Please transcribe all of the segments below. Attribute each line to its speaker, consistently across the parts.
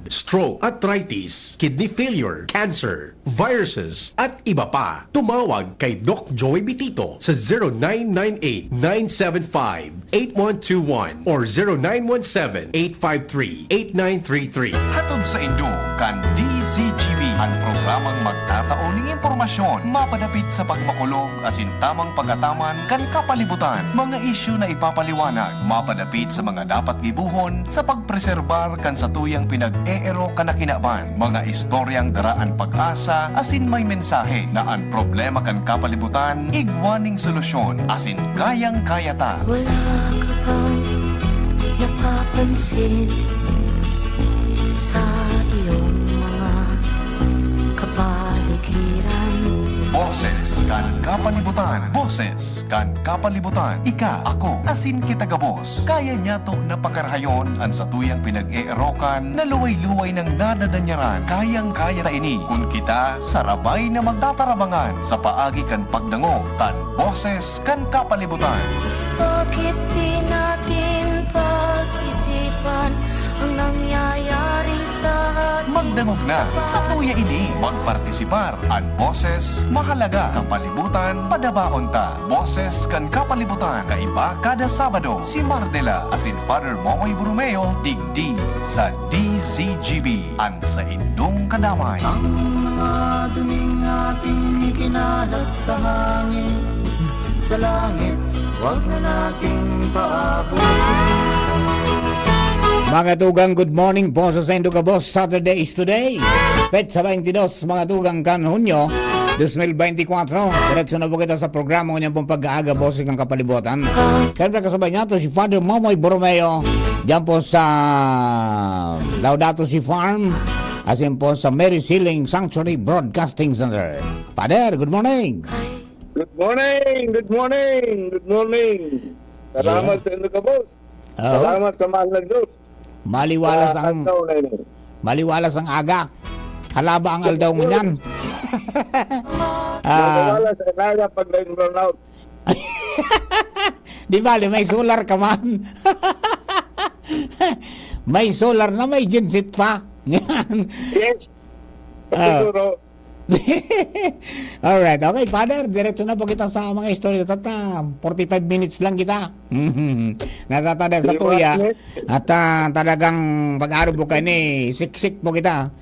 Speaker 1: stroke, arthritis, kidney failure, cancer, viruses, at iba pa. Tumawag kay Doc Joey Bitito sa 0998-975-8121 or 0917-853-8933.
Speaker 2: Hatod sa Indo kan DZGB ang programang magtataon ng impormasyon mapadapit sa pagmakulog asin tamang pagataman kan kapalibutan, mga isyu na ipapaliwanag mapadapit sa mga dapat gibuhon sa pagpreserbar kan sa tuyang pinag-eero kanakinaban, mga istoryang daraan pag-asa asin may mensahe na ang problema kan kapalibutan igwaning solusyon asin kayang-kaya ta.
Speaker 3: Wala ka bang napapansin sa iyong mga kapaligiran?
Speaker 2: Boses kan kapalibutan. Boses kan kapalibutan. Ika, ako, asin kita gabos. Kaya niya to napakarahayon ang sa tuyang pinag-eerokan na luway-luway ng nadadanyaran. Kayang-kaya ta ini kung kita sarabay na magtatarabangan sa paagi kan pagdango kan boses kan kapalibutan.
Speaker 3: Bakit di natin pag-isipan ang nangyayari sa ating
Speaker 2: Magdangog na sa tuya ini. Magpartisipar ang boses mahalaga kapalibutan padabaon ta. Boses kan kapalibutan kaiba kada Sabado. Si Mardela asin Father Momoy Brumeo digdi sa DZGB ang sa indong kadamay.
Speaker 4: Ang mga duming ating ikinalat sa hangin, sa langit, huwag na nating paabot.
Speaker 5: Mga tugang, good morning po sa Sendo ka Boss. Saturday is today. Petsa 22, mga tugang kan Hunyo 2024. Diretso na po kita sa programa ko niya pong pag-aaga Boss ng kapalibutan. Siyempre kasabay niya to si Father Momoy Borromeo diyan po sa Laudato Si Farm, as in po sa Mary Sealing Sanctuary Broadcasting Center. Father, good morning.
Speaker 6: Good morning! Good morning! Good morning! Salamat sa inyo ka, boss. Salamat sa mahal na Diyos.
Speaker 5: Maliwalas ang maliwalas ang aga. Halaba ang aldaw mo niyan.
Speaker 6: Maliwala sa inaga pag na-burn out.
Speaker 5: Di ba, may solar ka man. May solar na may genset pa.
Speaker 6: Yes! Siguro.
Speaker 5: Alright, okay, Father, diretso na po kita sa mga istorya. Tata, 45 minutes lang kita. Natatada sa tuya. At talagang pag-araw po kayo ni siksik po kita.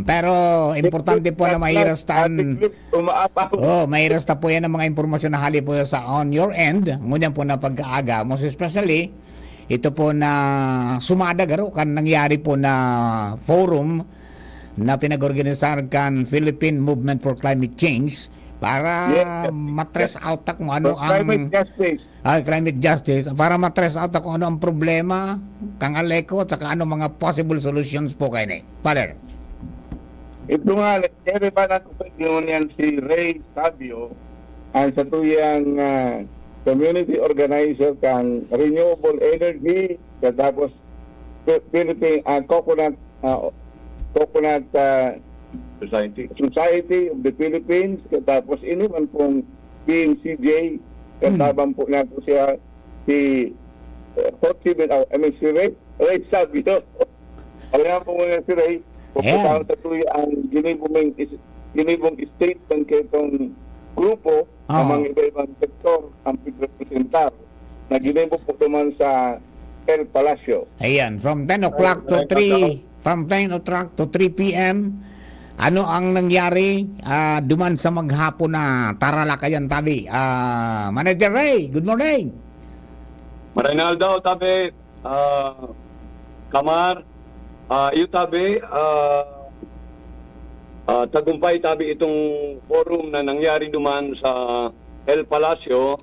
Speaker 5: Pero importante po na mahirastan. Mahirasta po yan ng mga impormasyon na hali po sa on your end. Ngunyan po na pag-aaga. Most especially, ito po na sumada garo kan nangyari po na forum na pinag-organizar kan Philippine Movement for Climate Change para matres out kung ano ang climate justice, para matres out kung ano ang problema kang Aleco at saka ano mga possible solutions po kayo ni Father.
Speaker 6: Ito nga, ere ba natin yan si Ray Sabio ang sa tuyang community organizer kang Renewable Energy tapos Philippine Coconut Society of the Philippines, tapos ini man pong PMCJ, katabang po nato siya si si Ray Sabio. Alam po muna si Ray, pupuntahan sa tuloy ang ginibong statement kay itong grupo ng mga iba-ibang sektor ang pagrepresentar na ginibong po naman sa El Palacio.
Speaker 5: Ayan, from 10 o'clock to 3 From 10 o'clock to 3 p.m. Ano ang nangyari duman sa maghapon na taralakayan tabi? Manager Ray, good morning.
Speaker 7: Marinal daw tabi, Kamar, iyo tabi, tagumpay tabi itong forum na nangyari duman sa El Palacio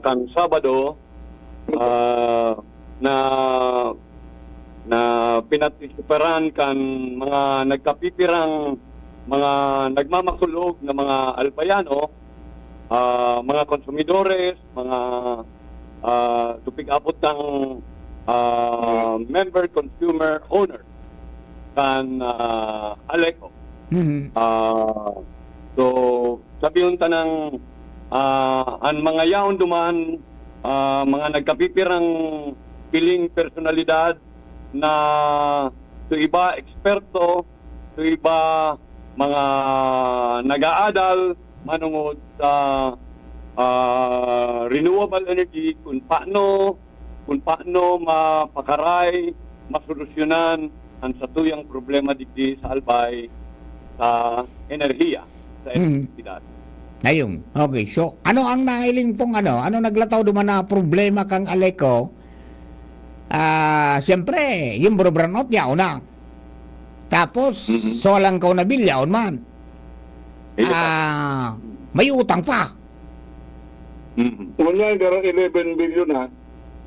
Speaker 7: kan Sabado na pinatisiparan kan mga nagkapipirang mga nagmamakulog na mga albayano, mga konsumidores, mga tupig-abot ng member consumer owner kan Aleco. So sabi yung tanang ang mga yaon duman, mga nagkapipirang piling personalidad na to iba eksperto, to iba mga nag-aadal manungod sa renewable energy kung paano mapakaray, masolusyonan ang satuyang problema dito sa Albay sa enerhiya, sa elektridad.
Speaker 5: Ayun. Okay. So, ano ang nahiling pong ano naglataw duman na problema kang Aleco? Siyempre, yung brobranot niya una. Tapos, solang ko na bilyaon man. May utang pa.
Speaker 6: Unya garo 11 billion na.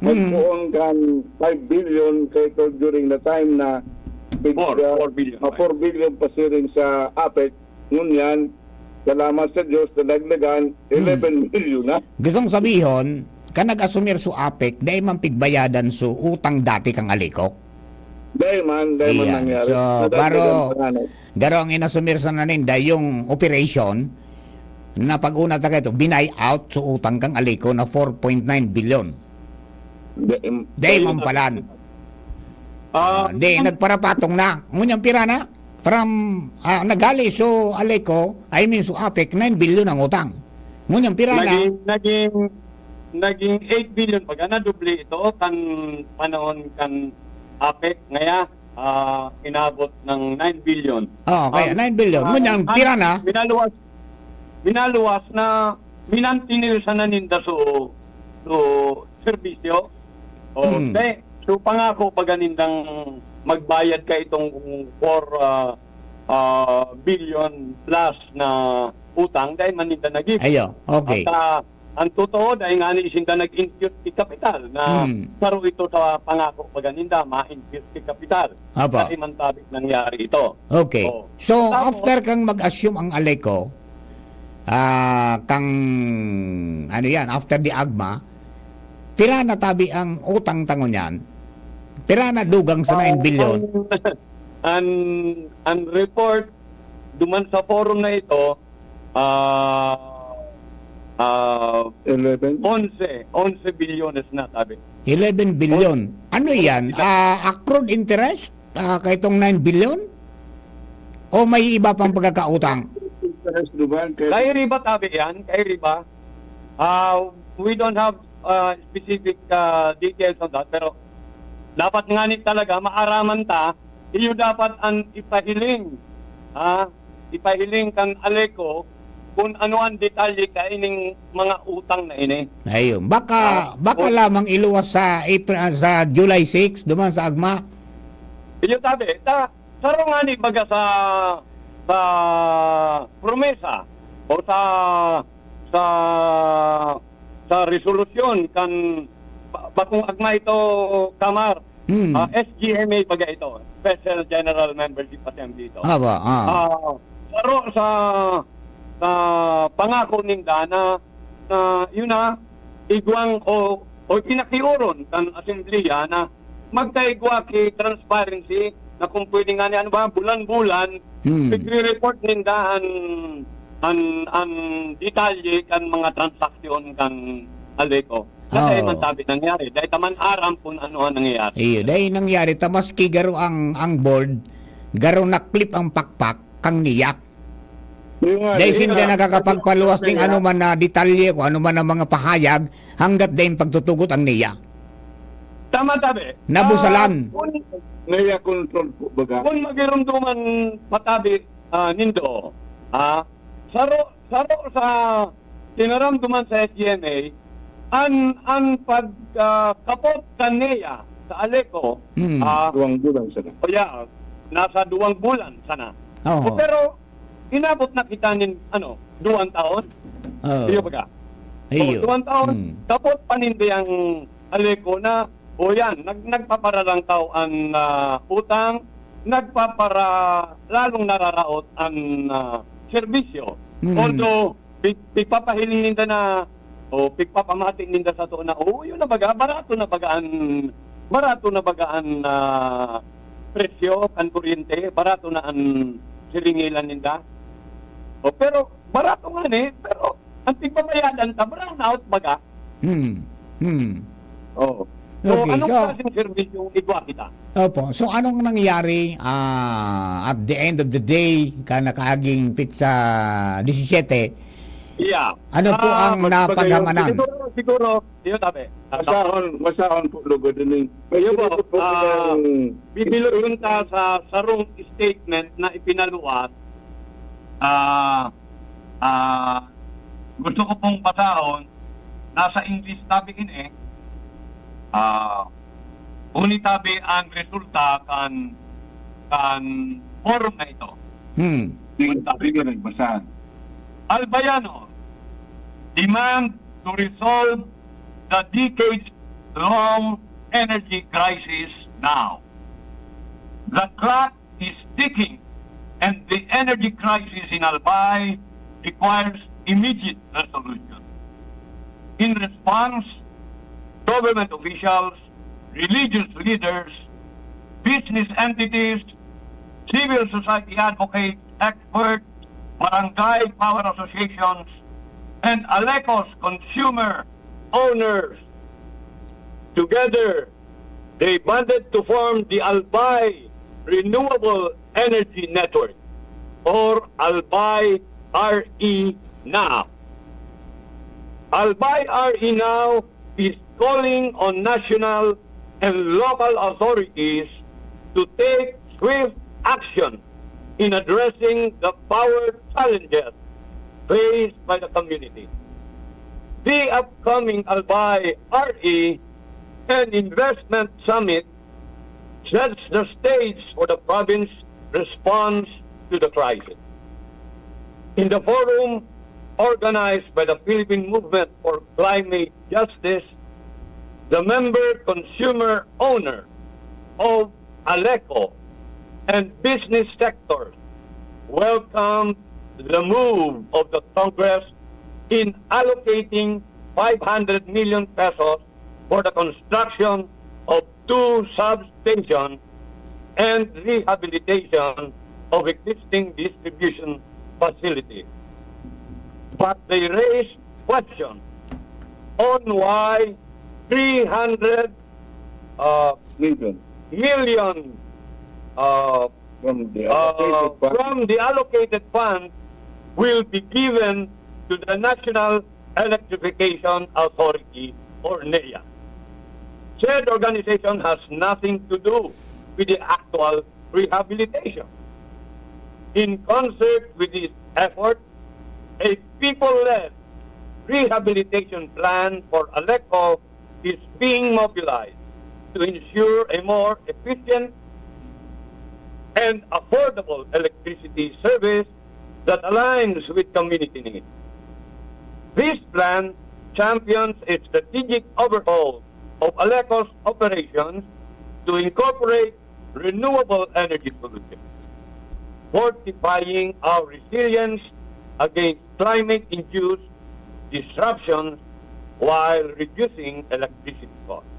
Speaker 6: Magpuon kan 5 billion kay to during the time na
Speaker 7: 4 billion.
Speaker 6: 4 billion pasiring sa APEC. Ngunyan, salamat sa Diyos na dagdagan 11 billion na.
Speaker 5: Gustong sabihin, ka nag-asumir su APEC, dahil man pigbayadan su utang dati kang Aleco.
Speaker 6: Dahil man
Speaker 5: Iyan.
Speaker 6: nangyari.
Speaker 5: So,
Speaker 6: Nadagdagan pa nga, no?
Speaker 5: garo ang inasumir sa nanin, dahil yung operation, na pag-una taga ito, binay out su utang kang Aleco na 4.9 billion. Dahil man palan. Nagparapatong na. Ngunyang pira na. From nagali so Aleco, I mean so APEC, 9 billion ang utang. Ngunyang pira na.
Speaker 7: Naging 8 billion pag nadubli ito kan panahon kan APEC ngaya inabot ng 9 billion.
Speaker 5: Kaya 9 billion. Ngunyang pira na.
Speaker 7: Binaluwas na minantinil sa naninda so serbisyo. So pangako pag anindang magbayad ka itong 4 billion plus na utang dahil maninda nag-give.
Speaker 5: Ayo, okay.
Speaker 7: At ang totoo dahil nga ni isinda nag-infuse ti kapital na paro ito sa pangako pag aninda ma-infuse ti kapital.
Speaker 5: Apa.
Speaker 7: Dahil man tabik nangyari ito.
Speaker 5: Okay.
Speaker 7: Oh.
Speaker 5: So,
Speaker 7: Tapos,
Speaker 5: after kang mag-assume ang Aleco, after the AGMA, pira na tabi ang utang tangon yan, pira na dugang sa 9 billion.
Speaker 7: Ang report duman sa forum na ito
Speaker 6: 11.
Speaker 7: 11 bilyones na tabi.
Speaker 5: 11 billion. Ano yan? Accrued interest? Kaitong 9 billion? O may iba pang pagkakautang?
Speaker 6: Interest duman kay
Speaker 7: Kay riba tabi yan, kay riba. We don't have specific details on that, pero dapat nga ni talaga maaraman ta, iyo dapat ang ipahiling. Ipahiling kan Aleco kung ano ang detalye ka ining mga utang na ini.
Speaker 5: Ayun. Baka lamang iluwas sa July 6, duman sa AGMA.
Speaker 7: Iyo tabi, saro nga ni baga sa promesa o sa resolusyon kan bakong agma ito kamar SGMA baga ito, Special General Membership Assembly ito. Saro sa pangako ninda na yun na igwang o pinakiuron kan asembleya na magkaigwa ki transparency na kung pwede nga ni bulan-bulan report ninda ang detalye kan mga transaksyon kan Aleco. Kasi man tabi nangyari. Dahil taman aram kung ano ang nangyayari.
Speaker 5: Iyo, dahil nangyari, tamaski garo ang board, garo naklip ang pakpak, kang niyak. Dahil hindi nakakapagpaluwas ng ano man na detalye o ano man na mga pahayag, hanggat dahil pagtutugot ang niya.
Speaker 7: Tama tabi.
Speaker 5: Nabusalan.
Speaker 6: Naya control po baga.
Speaker 7: Kung magirumduman patabi nindo, saro sa tinaramduman sa SGMA, ang pagkapot kaneya sa Aleco,
Speaker 6: Duwang bulan sana.
Speaker 7: nasa 2 bulan sana.
Speaker 5: Oo.
Speaker 7: Pero inabot na kita nin 2 taon. Iyo baga.
Speaker 5: Iyo.
Speaker 7: 2 taon. Kapot panindi ang Aleco na nagpapara lang tao ang utang, lalong nararaot ang serbisyo. Although pigpapahiling ninda na pigpapamating ninda sa to na yun na baga, barato na bagaan presyo kan kuryente, barato na ang siringilan ninda. Pero barato nga ni, pero ang pigpapayadan ta brown out baga. So,
Speaker 5: Okay,
Speaker 7: anong
Speaker 5: so-
Speaker 7: klaseng serbisyong igwa kita?
Speaker 5: Opo. So anong nangyari at the end of the day nakaaging pizza 17?
Speaker 7: Yeah.
Speaker 5: Ano po ang napaghamanan?
Speaker 7: Siguro, yun tabi.
Speaker 6: Masahon po lugo din.
Speaker 7: Yun po,
Speaker 6: po
Speaker 7: bibilog yun ta sa sarong statement na ipinaluwas. Gusto ko pong basahon, nasa English tabi ini, unitabi ang resulta kan forum na ito.
Speaker 6: Yung tabi ko nagbasahan.
Speaker 7: Albayano demand to resolve the decades-long energy crisis now. The clock is ticking and the energy crisis in Albay requires immediate resolution. In response, government officials, religious leaders, business entities, civil society advocates, experts, barangay power associations, and Alecos consumer owners. Together, they banded to form the Albay Renewable Energy Network, or Albay RE Now. Albay RE Now is calling on national and local authorities to take swift action in addressing the power challenges faced by the community. The upcoming Albay RE and Investment Summit sets the stage for the province response to the crisis. In the forum organized by the Philippine Movement for Climate Justice, the member consumer owner of Aleco and business sectors welcomed the move of the Congress in allocating 500 million pesos for the construction of 2 substations and rehabilitation of existing distribution facilities. But they raised questions on why 300 million
Speaker 6: From the allocated fund.
Speaker 7: from the allocated fund will be given to the National Electrification Authority, or NEA. Said organization has nothing to do with the actual rehabilitation. In concert with this effort, a people-led rehabilitation plan for Aleco is being mobilized to ensure a more efficient and affordable electricity service that aligns with community needs. This plan champions a strategic overhaul of Aleco's operations to incorporate renewable energy solutions, fortifying our resilience against climate-induced disruptions while reducing electricity costs.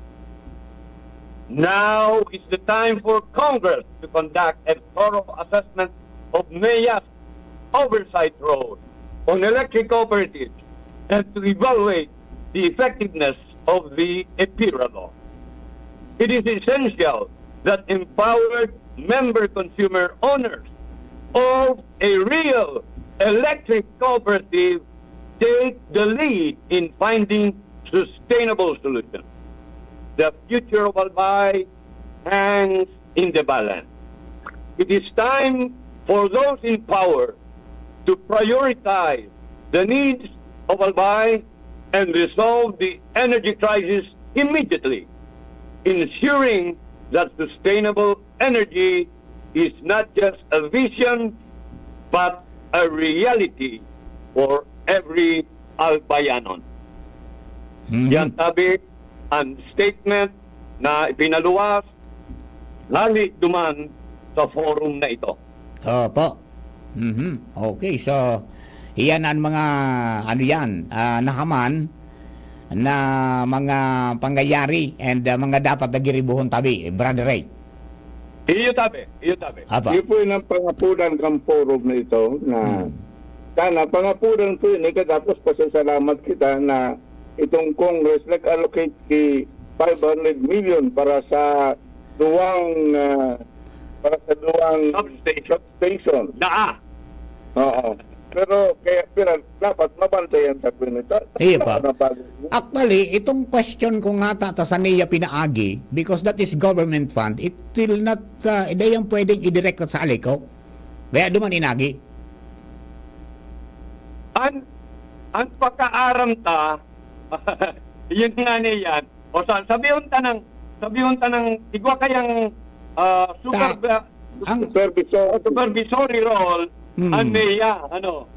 Speaker 7: Now is the time for Congress to conduct a thorough assessment of NEA's oversight role on electric cooperatives and to evaluate the effectiveness of the EPIRA law. It is essential that empowered member consumer owners of a real electric cooperative take the lead in finding sustainable solutions. The future of Albay hangs in the balance. It is time for those in power to prioritize the needs of Albay and resolve the energy crisis immediately, ensuring that sustainable energy is not just a vision, but a reality for every Albayanon. Yan tabi ang statement na ipinaluwas lali duman sa forum na ito.
Speaker 5: Opo. Okay, so iyan ang mga nahaman na mga pangyayari and mga dapat na giribuhon tabi, Brother Ray.
Speaker 7: Iyo tabi.
Speaker 5: Apa.
Speaker 6: Yun po yun ang pangapunan ng forum na ito na sana pangapunan po yun. Tapos pasasalamat kita na itong Congress nag-allocate kay 500 million para sa duwang substation. Oo. Pero dapat mabantayan sa Quinita.
Speaker 5: Iya pa. Actually, itong question ko nga sa NIA pinaagi, because that is government fund, it will not, hindi yung pwedeng i-direct sa Aleco. Kaya duman inagi.
Speaker 7: Ang pagkaaram ta, yun nga niyan. O sabihin ta ng igwa kayang supervisory role ang NIA, ano.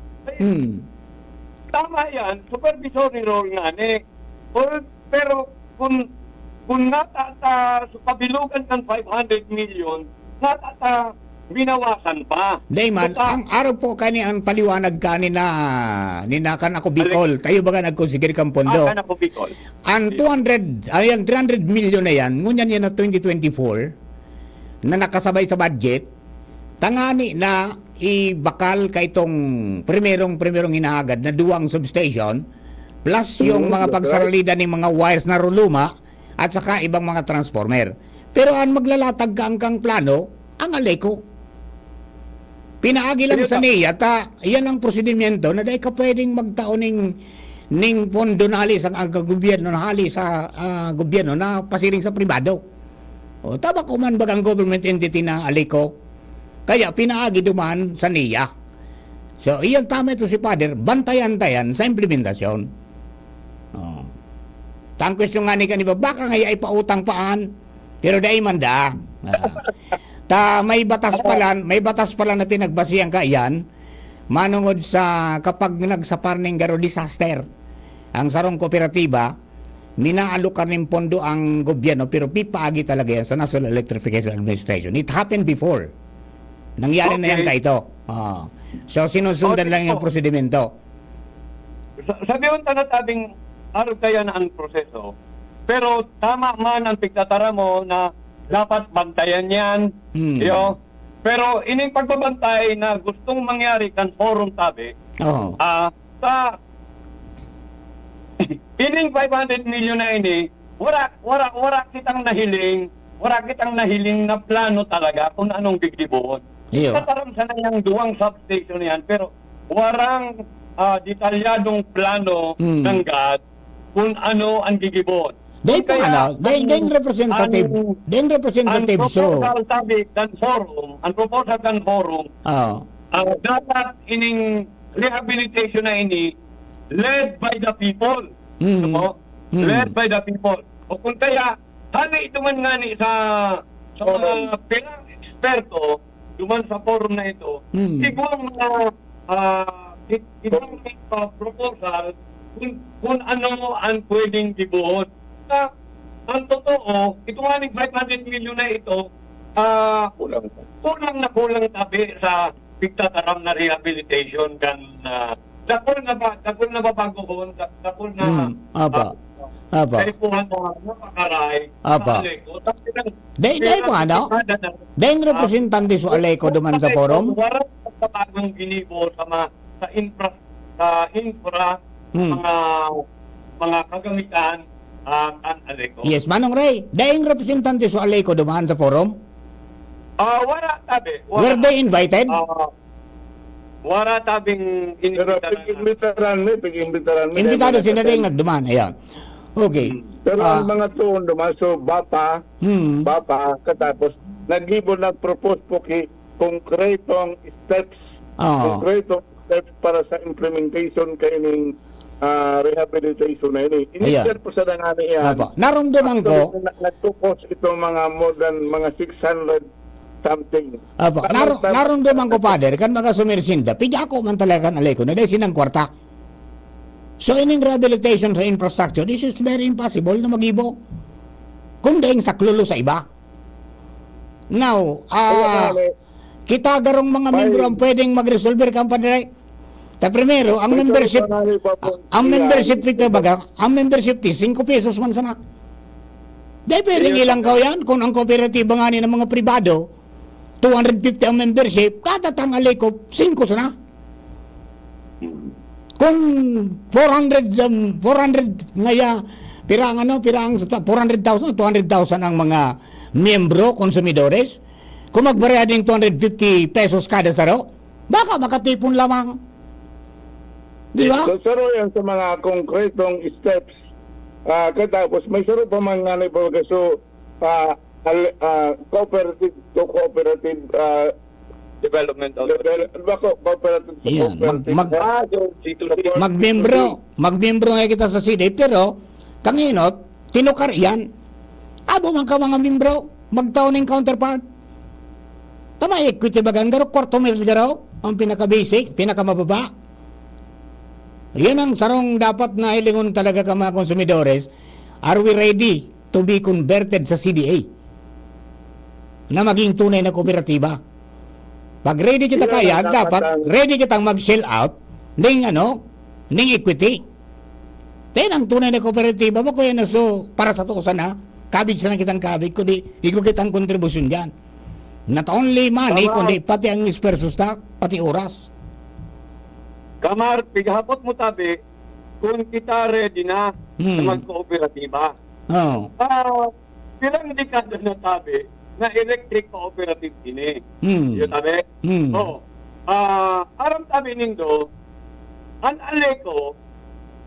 Speaker 7: Tama yan, supervisory role nga ni. Pero kung natata sa kabilugan kan 500 million, natata binawasan pa.
Speaker 5: Dayman, ang araw po kani ang paliwanag kani na ninakan ako Bicol. Tayo baga nagkonsigir kang pondo.
Speaker 7: Kan ako Bicol.
Speaker 5: Ang 300 million na yan, ngunyan yan na 2024, na nakasabay sa budget, tangani na ibakal kay itong primerong hinahagad na duwang substation, plus yung mga pagsaralida ng mga wires na ruluma, at saka ibang mga transformer. Pero ang maglalatag ka ang plano, ang Aleco. Pinaagi lang sa NIA, yan ang prosedimento na dahil ka pwedeng magtaon ning pondo na halis ang gobyerno na halis sa gobyerno na pasiring sa pribado. O, tama ko man bagang government entity na Aleco. Kaya pinaagi duman sa NIA. So, iyan tama ito si Father, bantayan-tayan sa implementasyon. Oh. Tang question nga ni kanina, baka nga ipautang paan, pero dahil manda. May batas pala na pinagbasihan ka yan, manungod sa kapag nagsapar ng garo disaster, ang sarong kooperatiba, minaalukan ng pondo ang gobyerno, pero pipaagi talaga yan sa National Electrification Administration. It happened before. Nangyari na yan ka ito. So, sinusundan lang yung prosedimento.
Speaker 7: Sabihin ta na tabing araw kaya na ang proseso, pero tama man ang pigtatara mo na dapat bantayan yan. Yo. Pero ining pagbabantay na gustong mangyari kan forum tabi, sa ining 500 million na ini, wala kitang nahiling na plano talaga kung anong gigibuon. Kataram sa nang duwang substation yan, pero warang detalyadong plano ng GAD kung ano ang gigibuon.
Speaker 5: Dahil po dahil representative so.
Speaker 7: Ang proposal kan forum, dapat ining rehabilitation na ini led by the people. Led by the people. O kung kaya, hali ito man nga ni sa mga pilang eksperto, duman sa forum na ito, igwang mga proposal kung ano ang pwedeng gibuhon. Ang totoo, ito nga ng 500 million na ito, kulang tabi sa pigtataram na rehabilitation kan dakol na babagohon, dakol na kaipuhan na napakaray sa Aleco.
Speaker 5: Dahil po dahil representante sa Aleco duman sa forum?
Speaker 7: Warang pagpapagong ginibo sa infra mga kagamitan kan Aleco.
Speaker 5: Yes, Manong Ray, dahil representante sa Aleco duman sa forum?
Speaker 7: Wala tabi.
Speaker 5: Were they invited?
Speaker 7: Wala tabing
Speaker 6: Pero pag-imbitaran mo.
Speaker 5: Imbitado sila rin nagduman. Ayan. Okay.
Speaker 6: Pero ang mga tuon duman, so Bapa, katapos, nag-propose po konkretong steps para sa implementation kaining rehabilitation na ini. Initial po sa nangani yan.
Speaker 5: Narumdaman ko.
Speaker 6: Nagtupos itong mga more than mga 600 something.
Speaker 5: Narumdaman ko, Father, kan mga sumirsinda, pigya ako man talaga kan Aleco na dahil sinang kwarta. So, ining rehabilitation sa infrastructure, this is very impossible na mag-ibo. Kung dahil saklulo sa iba. Now, kita garong mga membro ang pwedeng mag-resolver kang Padre. Primero, ang membership fee baga, ang membership fee 5 pesos man sana. Dahil pwedeng ilang kaw yan kung ang kooperatiba nga ng mga pribado 250 ang membership, katatang Aleco 5 sana. Kung 400 ngaya pirang 400,000 o 200,000 ang mga miyembro, konsumidores. Kung magbarya din 250 pesos kada saro, baka makatipon lamang. Di ba?
Speaker 6: So, saro yan sa mga konkretong steps. Katapos, may saro pa mga so, cooperative to cooperative
Speaker 7: Development of
Speaker 6: cooperative to
Speaker 5: Yan,
Speaker 6: cooperative.
Speaker 5: Magmembro nga kita sa CDA, pero kanginot, tinukar yan. Abo man ka mga membro, magtaon ng counterpart. Tama, equity bagan garo, kwarto mil garo, ang pinaka-basic, pinaka-mababa. Yan ang sarong dapat na ilingon talaga ka mga konsumidores. Are we ready to be converted sa CDA? Na maging tunay na kooperatiba. Pag ready kita kaya, dapat ready kitang mag-sell out ng equity. Then ang tunay na kooperatiba, bako yan na so, para sa tukusan na, kabig sa kitang kabig, kundi igo kitang kontribusyon dyan. Not only money, kundi pati ang disperso stock, pati oras.
Speaker 7: Kamar, pighapot mo tabi, kung kita ready na mag-kooperatiba.
Speaker 5: Oh.
Speaker 7: Silang dekada na tabi, na electric cooperative ini. Yung tabi? Aram tabi nindo, ang aleko,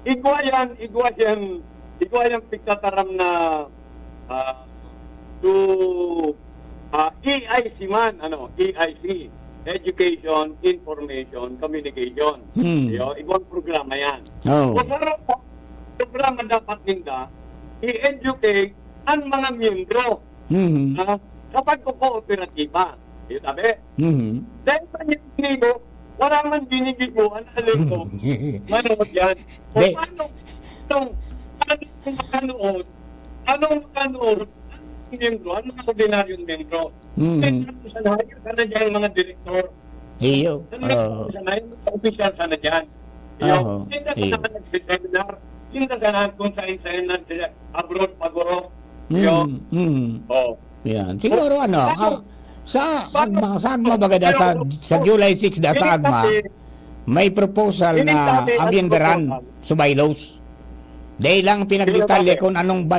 Speaker 7: igwayan pigtataram na to EIC man, EIC, Education, Information, Communication. Ibang programa yan.
Speaker 5: Oh.
Speaker 7: Kung sarap programa dapat ninda, i-educate ang mga miyembro sa pagkukooperatiba. Yung tabi? Dahil sa ninigo, wala man dinigigo ang alin ko. Manood yan. O paano makanood, miyembro, ang mga ordinaryong miyembro. Sana dyan mga direktor.
Speaker 5: Iyo.
Speaker 7: Sana yung mga official sana dyan. Hindi na nag-seminar. Hindi na kung saan na sila abroad paguro.
Speaker 5: Yan. Siguro sa AGMA bagada sa July 6 sa AGMA, may proposal na amyendaran sa bylaws. Dahil lang pinagdetalye kung anong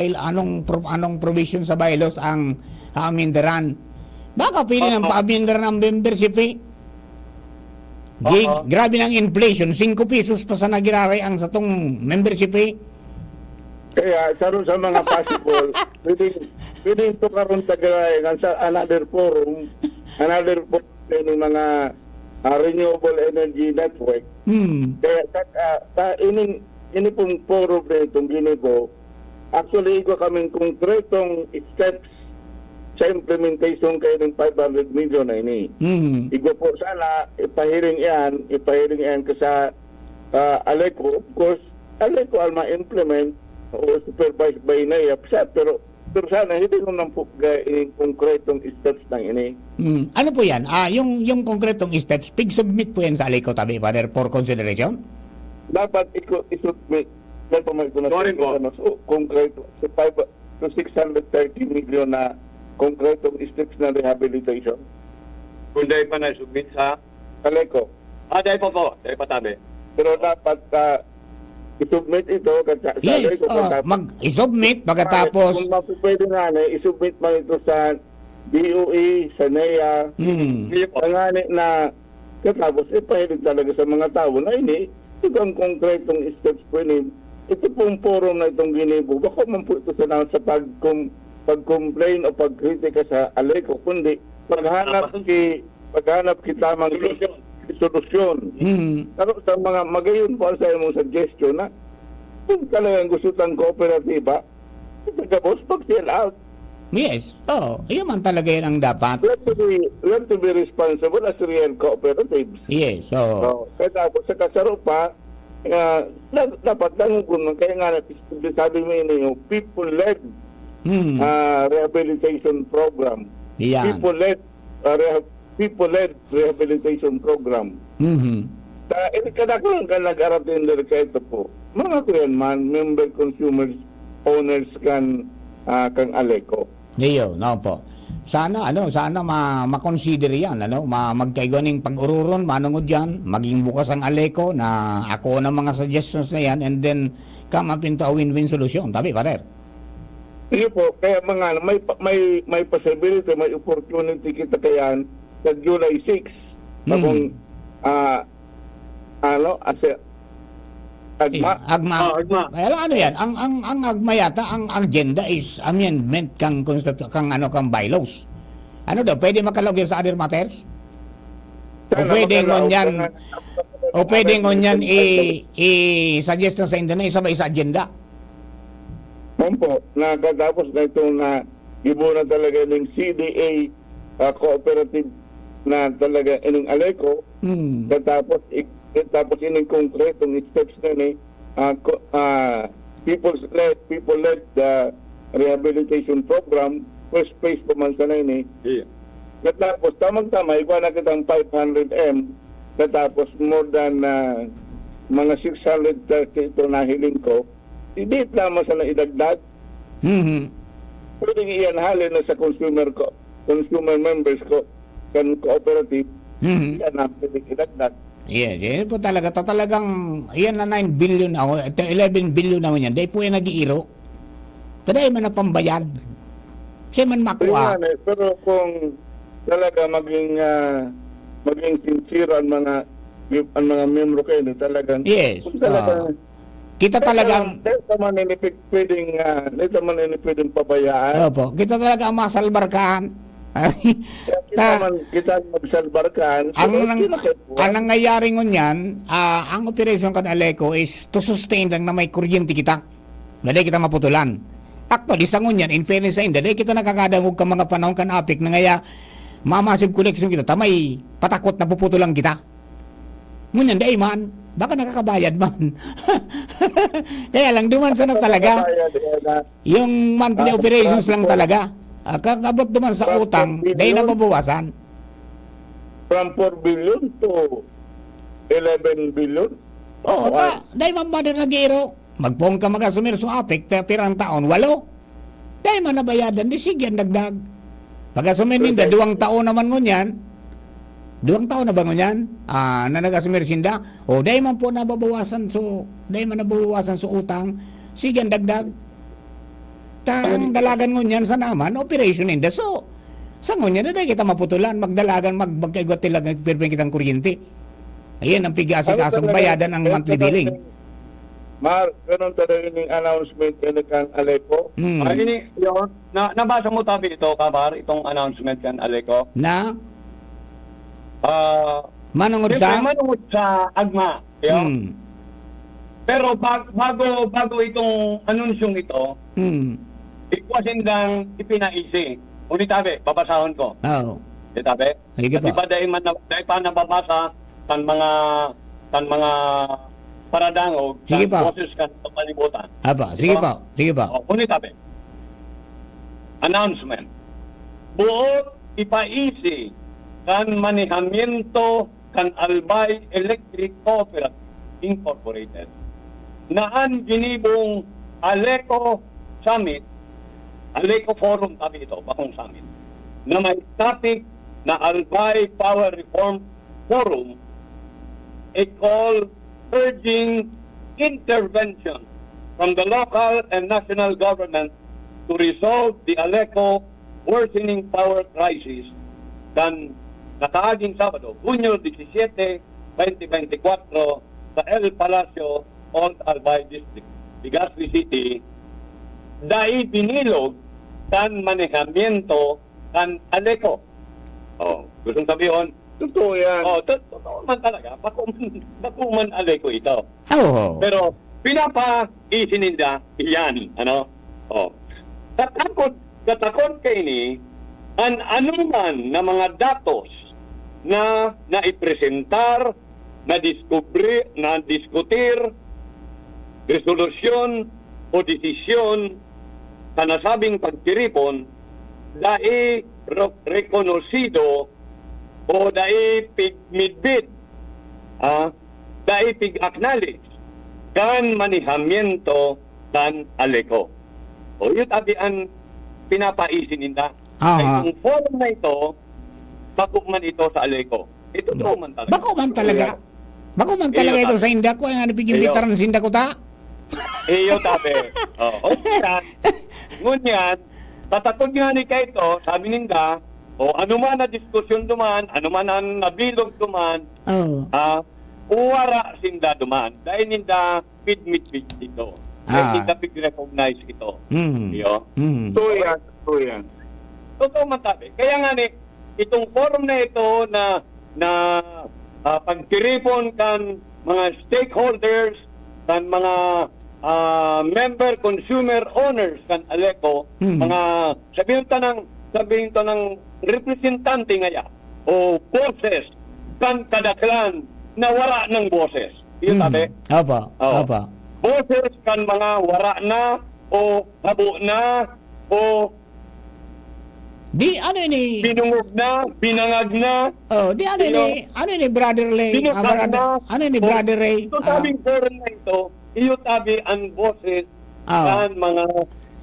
Speaker 5: provision sa bylaws ang amyendaran. Baka pili ng pa-amyendaran ang membership eh. Grabe ng inflation, 5 pesos pa sa nagiraray ang sa tong membership eh.
Speaker 6: Kaya saro sa mga possible, pwedeng to karon tagay sa another forum ng mga renewable energy network. Kaya sa ini pong forum na itong ginibo, actually iko kaming konkretong steps sa implementation kayo ng 500 million na ini. Igo po sana ipahiring yan kasi Aleco, of course, Aleco al ma-implement o supervised by NAIA, pero sana hindi ko nang po yung konkretong steps ng ini.
Speaker 5: Ano po yan? Yung konkretong steps, pig-submit po yan sa Aleco tabi, Father, for consideration?
Speaker 6: Dapat i-submit konkreto sa 5 to 630 million na konkretong steps na rehabilitation.
Speaker 7: Kung dahil pa na-submit sa
Speaker 6: Aleco.
Speaker 7: dahil pa tabi.
Speaker 6: Pero dapat i-submit ito sa
Speaker 5: Yes,
Speaker 6: Aleco.
Speaker 5: i-submit pagkatapos.
Speaker 6: Kung mapipwede na i-submit man ito sa DOE, sa NEA, ngani na katapos ipahilig talaga sa mga tao na ini, ito ang konkretong steps po ini. Ito pong forum na itong ginibo, baka man po ito sa pag-complain o pagkritika sa Aleco, kundi paghanap kita tamang solusyon. Pero sa mga magayon po sa imong suggestion na kung talagang gusto tang kooperatiba, tagabos pag-sell out.
Speaker 5: Yes. Yun man talaga yan ang dapat.
Speaker 6: We have to be responsible as real cooperatives.
Speaker 5: Yes.
Speaker 6: Kaya tapos sa kasaro pa, dapat nangugun, kaya nga sabi mo yun, people-led rehabilitation program.
Speaker 5: Yan.
Speaker 6: People-led rehabilitation program. Ini kadang ka nag-attender ka ito po. Mga kuyan man, member consumers, owners kang Aleco.
Speaker 5: Iyo, no po. Sana ma-consider yan, magkaiganing pag-ururon, manungod yan, maging bukas ang Aleco na ako ng mga suggestions na yan, and then come up into a win-win solution. Tabi, Pater.
Speaker 6: Sige po, kaya mga may possibility, may opportunity kita kayan sa July 6 na kung as a agma.
Speaker 5: Agma.
Speaker 7: Agma.
Speaker 5: Kaya lang yan, ang agma yata, ang agenda is amendment kang bylaws. Ano daw, pwede makalagay sa other matters? O pwede ngon yan i-suggest na sa inyo na isabay sa agenda?
Speaker 6: Po, nakatapos na itong na ibo na talaga ng CDA cooperative na talaga ining Aleco. Tapos ining konkretong steps na ni people-led rehabilitation program, first phase pa man sa na ini. Tapos tamang-tama, iba na kitang 500M, tapos more than mga 630 ito na hiling ko, hindi lamang sa naidagdag. Pwedeng iyan halin na sa consumer members ko, kan cooperative, yan na pwedeng idagdag.
Speaker 5: Yes, yan po talagang, yan na 9 billion na, 11 billion na yan, dahil po yan nag-iiro. Taday man na pambayad. Siya man makuha.
Speaker 6: Pero kung talaga maging sincere ang mga membro kayo, talagang,
Speaker 5: Yes.
Speaker 6: kung talagang,
Speaker 5: Kita talagang
Speaker 6: Dito man ini pwedeng pabayaan.
Speaker 5: Opo, kita talaga ang masalbarkahan.
Speaker 6: Kita magsalbarkan.
Speaker 5: Ang nangyayari ngunyan, ang operation kan Aleco is to sustain lang na may kuryente kita. Dali kita maputulan. Actually, sa ngunyan, in fairness sa dali kita nakakadangog ka mga panahon kan apik na ngaya mamasib collection kita, tamay patakot na puputulan kita. Ngunyan, dahil man, baka nakakabayad man. Kaya lang, duman sana talaga. Yung monthly operations lang talaga. Kakabot duman sa utang, dahil nababawasan.
Speaker 6: From 4 billion to 11 billion.
Speaker 5: Oo, dahil mamada nag-iro. Magpong ka magasumir sa apik, pirang taon, 8. Dahil man nabayadan, di sigyan dagdag. Pag-asumir ninda, 2 taon naman ngunyan. 2 taon na ba ngunyan? Na nagasumir sinda? O, dahil man po nababawasan sa utang, sigyan dagdag. Ang dalagan ngunyan sa naman, operation ninda. So, sa ngunyan, dahil kita maputulan, magdalagan, magkaigot tilag, nagpirbring kitang kuryente. Ayan ang pig-asik-asong bayadan ang monthly billing.
Speaker 6: Ganun talaga yung announcement yan kang Aleco.
Speaker 7: Nabasa mo tabi ito, Kabar, itong announcement kan Aleco?
Speaker 5: Na? Manungod
Speaker 7: sa agma. Pero bago itong anunsyong ito, ikwasindang ipinaisi. Unit tabi, babasahon ko.
Speaker 5: Oo.
Speaker 7: Tabi?
Speaker 5: Sige po.
Speaker 7: Kasi pa dahil pa nababasa tan mga paradangog
Speaker 5: Sige po.
Speaker 7: boses kan sa palibutan.
Speaker 5: Sige po. Sige po.
Speaker 7: Unit tabi. Announcement. Buot ipaisi kan manihamiento kan Albay Electric Cooperative Incorporated naan ginibong Aleco Summit, Aleco Forum tabi ito, bakong summit, na may topic na Albay Power Reform Forum, a call urging intervention from the local and national government to resolve the Aleco worsening power crisis dan nakaaging Sabado, Hunyo 17, 2024 sa El Palacio, Old Albay District, Legazpi City, dahil binilog kan manehamiento kan Aleco. Gustong sabihin,
Speaker 6: Totoo yan.
Speaker 7: totoo man talaga, bakuman Aleco ito.
Speaker 5: Oo.
Speaker 7: Pero pinapa-isininda iyan, katakot kay ni ang anuman na mga datos na naipresentar, na diskutir, resolusyon o desisyon sa nasabing pagtiripon dai rekonosido o dai pigmidbid, dai pig-acknowledge kan manihamiento kan Aleco. O yun tabi ang pinapaisin nila.
Speaker 5: Aha.
Speaker 7: Ay, yung forum na ito, bako man ito sa Aleco. Ito man talaga.
Speaker 5: Bako man talaga. Bako man talaga ito sa inda ko. Ang ano pigimitaran sa inda ko ta?
Speaker 7: Iyo tabi. Okay yan. Ngunyan, tatakod nga ni Kaito, sabi ninda, anuman na diskusyon duman, anuman na nabilog duman,
Speaker 5: Oh.
Speaker 7: uwara sinda duman. Dahil ninda pidmit ito. Dahil ninda pig-recognize ito. Iyo.
Speaker 6: Ito yan.
Speaker 7: Totoo man tabi. Kaya nga ni, itong forum na ito na pagtiripon kan mga stakeholders, kan mga member consumer owners kan Aleco, mga sabihin to ng representante ngaya o boses kan kadaklan na wala ng boses. Yun tabi.
Speaker 5: Apa.
Speaker 7: Oo.
Speaker 5: Apa.
Speaker 7: Boses kan mga wara na o habo na o
Speaker 5: Di ano ini?
Speaker 7: binungog na, binangag na.
Speaker 5: Oh, di ano ini brother Ray?
Speaker 7: Binuksan na.
Speaker 5: Ano ini brother Ray?
Speaker 7: Ito sabing forum na ito, iyo tabi ang boses ng mga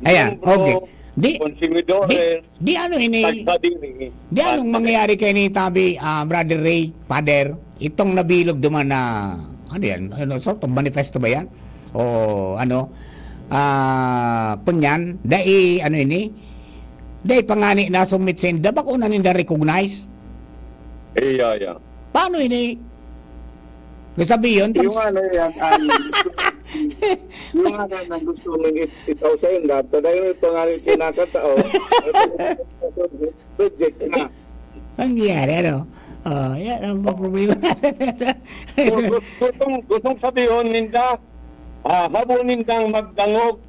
Speaker 5: Ayan,
Speaker 7: membro,
Speaker 5: okay.
Speaker 7: konsumadores,
Speaker 5: Di ano ini?
Speaker 7: tagsadiri.
Speaker 5: Di anong mangyayari kay ni Tabi, brother Ray, father? Itong nabilog duman na ano yan? Ano sort of manifesto ba yan? O ano? Kunyan, dai ano ini? Dahil pangani na sumit sa inda, bako na ninda recognize?
Speaker 7: Iya.
Speaker 5: Paano ini? Sabi yun?
Speaker 6: Yung ano yan, yung ano na gusto mong itaw sa inyo, dahil yung pangalit kinakatao, project na.
Speaker 5: Ang nangyari, ano? Yan ang problema.
Speaker 7: Gustong sabihin ninda, habol nindang magdangog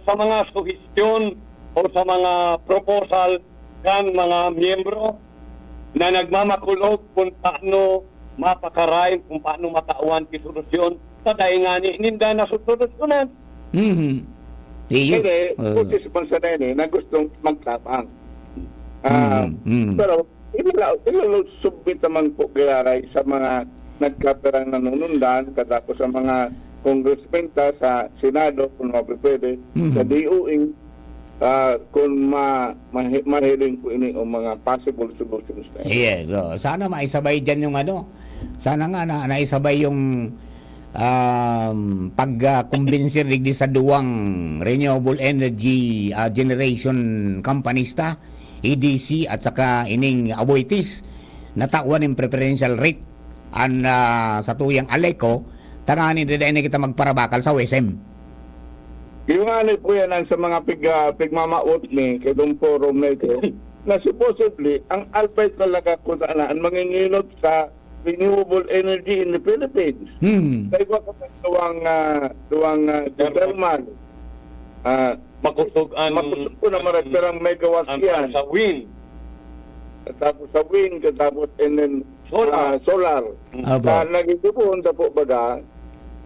Speaker 7: sa mga suhestyon o sa mga proposal kan mga miyembro na nagmamakulog kung paano mapakarain, kung paano matauhan ki solusyon sa daingani ninda na solusyonan.
Speaker 5: Iyo.
Speaker 6: Kasi, pusis man sa nene na gustong magtapang. Pero, ilulusubit naman po gilaray sa mga nagkaperang nanunundan, katapos sa mga congressmen sa Senado, kung mapipwede, sa DOE, kung mahiling po ini o mga possible solutions na
Speaker 5: Yes. So, sana maisabay dyan yung ano. Sana nga naisabay yung pagkumbinser digdi sa duwang renewable energy generation companies ta, EDC at saka ining Aboitiz natawan ng preferential rate an sa tuyang Aleco tanganin din kita magparabakal sa WSM.
Speaker 6: Yung ano po yan ang sa mga pigmamaot ni kitong forum na ito na supposedly ang alpay talaga kung saan ang mangingilot sa renewable energy in the Philippines. Kaya ko duwang geothermal.
Speaker 7: Makusog
Speaker 6: ko na maragtarang megawatts yan.
Speaker 7: sa wind.
Speaker 6: Tapos sa wind, tapos and then solar.
Speaker 5: Abo.
Speaker 6: Nagigibuon sa po baga,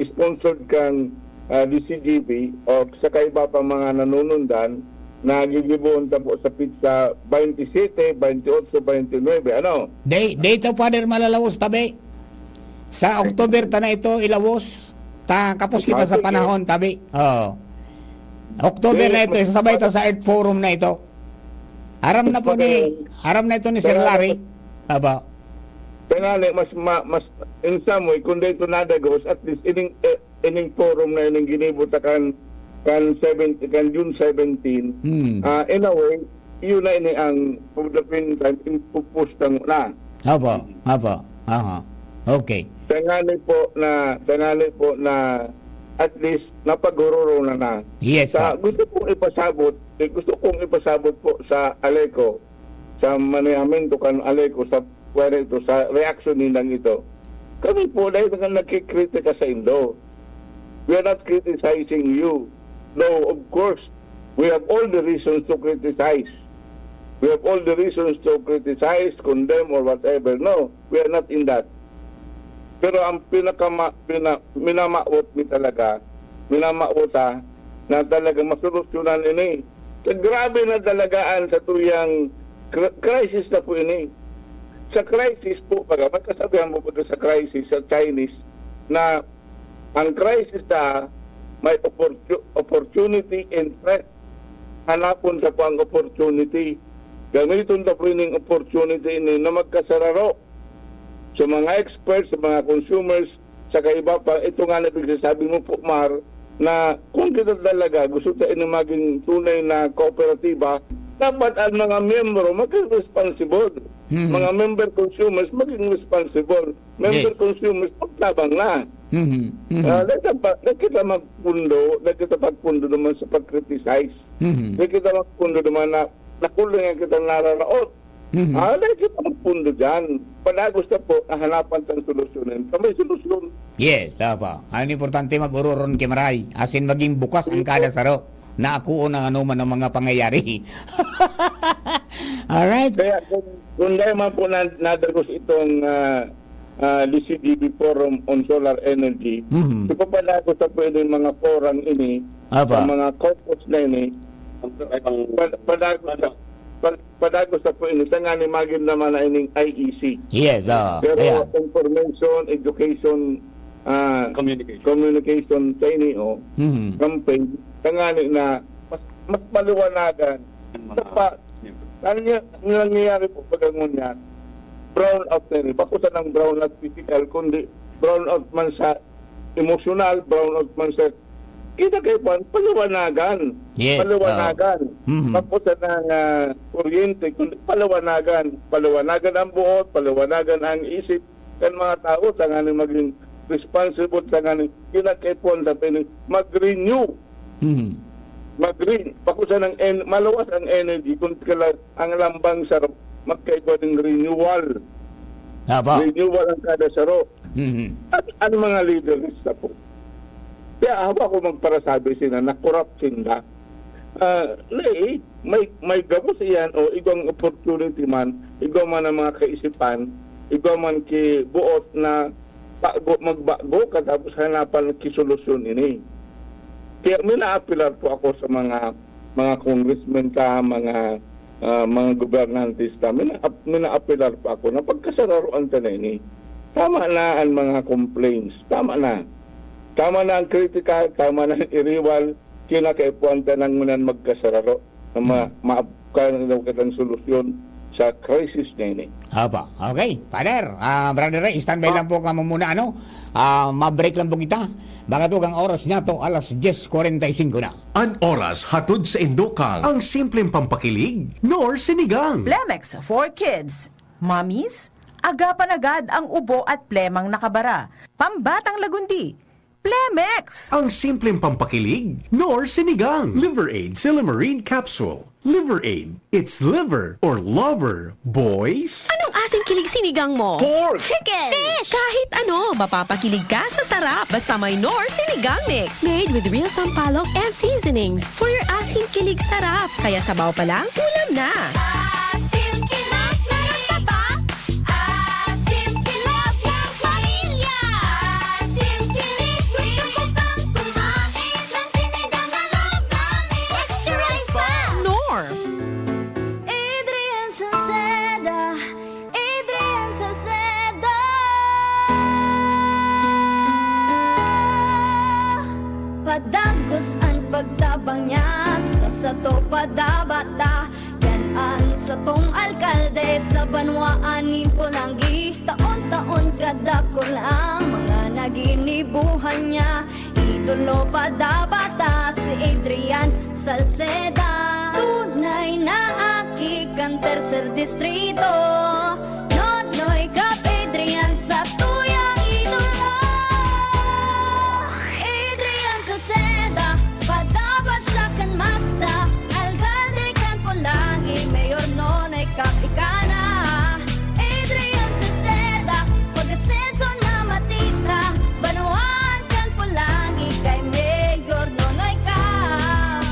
Speaker 6: sponsored kang DCGB o sa kaiba pa mga nanunundan, nagigibuon sa po sa pizza 27, 28, 29. Ano?
Speaker 5: Dito Father Malalawos tabi. Sa October ta na ito ilawos. Kapos kita sa panahon tabi. October na ito, sasabay ta sa Earth Forum na ito. Aram na ito ni Sir Larry. Aba.
Speaker 6: Penale mas in some way kung dito nadagos at least ining forum na ining ginibot kan June 17 in a way yun na ini ang Philippine time impupus na
Speaker 5: Aba. Aha. Okay.
Speaker 6: tangali po na at least napagururo na
Speaker 5: Yes,
Speaker 6: sa gusto kong ipasabot po sa Aleco sa manayamento kan Aleco sa sa reaction nilang ito. Kami po dahil nagkikritika sa Indo. We are not criticizing you. No, of course, we have all the reasons to criticize. We have all the reasons to criticize, condemn, or whatever. No, we are not in that. Pero ang minamaot na talaga masolusyonan ini. Grabe na dalagaan sa tuyang crisis na po ini. Sa crisis po, magkasabihan mo po sa crisis sa Chinese na ang crisis na may opportunity and threat. hanapon sa po ang opportunity. Gamiton ta po yung opportunity ini na magkasararo sa mga experts, sa mga consumers, sa kaiba pa. Ito nga na pagsasabi mo po, Mar, na kung kita talaga gusto tayo na maging tunay na kooperatiba, dapat ang mga miyembro maging responsible. Mga member consumers maging responsible. Member consumers magtabang na. Kita magpundo, kita pagpundo naman sa pag-criticize. Kita magpundo naman na nakulang ang kita nararaot. Kita magpundo dyan. Pada gusto po, hanapan tang solusyonin. May solusyon.
Speaker 5: Yes, apa. Ang importante mag-ururon kimaray. Asin maging bukas ang kada saro. Na ako ng anuman ng mga pangyayari. Alright.
Speaker 6: Kaya kung dahil man po nadagos itong DCGB Forum on Solar Energy, ito pa na gusto po yung mga forum ini,
Speaker 5: Apa.
Speaker 6: ang mga caucus na ini, padagos na po ini, sa nga ni magin naman na ining IEC.
Speaker 5: Yes,
Speaker 6: Pero
Speaker 5: yeah.
Speaker 6: information, education, communication training o campaign, sa nga ni na mas maliwanagan. Ano nangyayari po pagkangon yan? Brown out na rin. Bakusan ng brown out physical, kundi brown out man sa emotional, brown out man sa kita kayo po, paliwanagan.
Speaker 5: Yes,
Speaker 6: Paliwanagan. Bakusan ng kuryente, kundi paliwanagan. Paliwanagan ang buot, paliwanagan ang isip ng mga tao, tanganin maging responsible, tanganin kinakipon sa pinig, mag-renew. Mag-green. Bakusan ng malawas ang energy, kung ang lambang sarap, magkaiba ng renewal.
Speaker 5: Apa.
Speaker 6: Renewal ang kada saro. At ang mga leaders na po. Kaya hawa ko magparasabi sila na corrupt sila. May gabos iyan o igong opportunity man, igong man ang mga kaisipan, igong man buot na magbago katapos hanapan ng kisolusyon ini. Kaya minaapilar po ako sa mga congressmen ta, mga gobernantes ta, minaapilar po ako na pagkasararuan ta na ini. Tama na ang mga complaints, tama na. Tama na ang kritika, tama na ang iriwal, kinakaipuan ta nang munan magkasararo na maapkan na kitang solusyon sa crisis na ini.
Speaker 5: Apa. Okay. Father, Brother Ray, standby lang po ka muna, ano? Ma-break lang po kita. Baka to ang oras niya to, alas 10:45 na.
Speaker 1: An oras hatod sa Indokang. Ang simpleng pampakilig, nor sinigang.
Speaker 8: Plemex for Kids. Mommies, agapan agad ang ubo at plemang nakabara. Pambatang lagundi. Plemex!
Speaker 1: Ang simpleng pampakilig, nor sinigang. Liver Aid Silymarin Capsule. Liver Aid. It's liver or lover, boys.
Speaker 9: Anong asing kilig sinigang mo?
Speaker 1: Pork!
Speaker 9: Chicken! Fish! Kahit ano, mapapakilig ka sa sarap basta may Knorr Sinigang Mix. Made with real sampalok and seasonings for your asing kilig sarap. Kaya sabaw pa lang, ulam na.
Speaker 3: Asim kilap, meron ka ba? Asim kilap ng pamilya. Asim kilip, gusto ko pang kumain ng sinigang na love namin. Extra rice pa!
Speaker 9: Knorr!
Speaker 3: Adrian Salceda, Adrian Salceda. Padagos ang pagtabang niya sa sato padabata. Yan ang satong alkalde sa banwaan ni Pulanggi. Taon-taon kada ko lang mga naginibuhan niya. Idolo padabata si Adrian Salceda. Tunay na aki kang tercer distrito. Nonoy Kap Adrian sa tuyang idolo. Adrian Salceda, padabat siya kan masa. Alcalde kan Pulangi, Mayor Nonoy Kap ikana. Adrian Salceda, pag-asenso na matita. Banuan kan Pulangi, kay Mayor Nonoy Kap.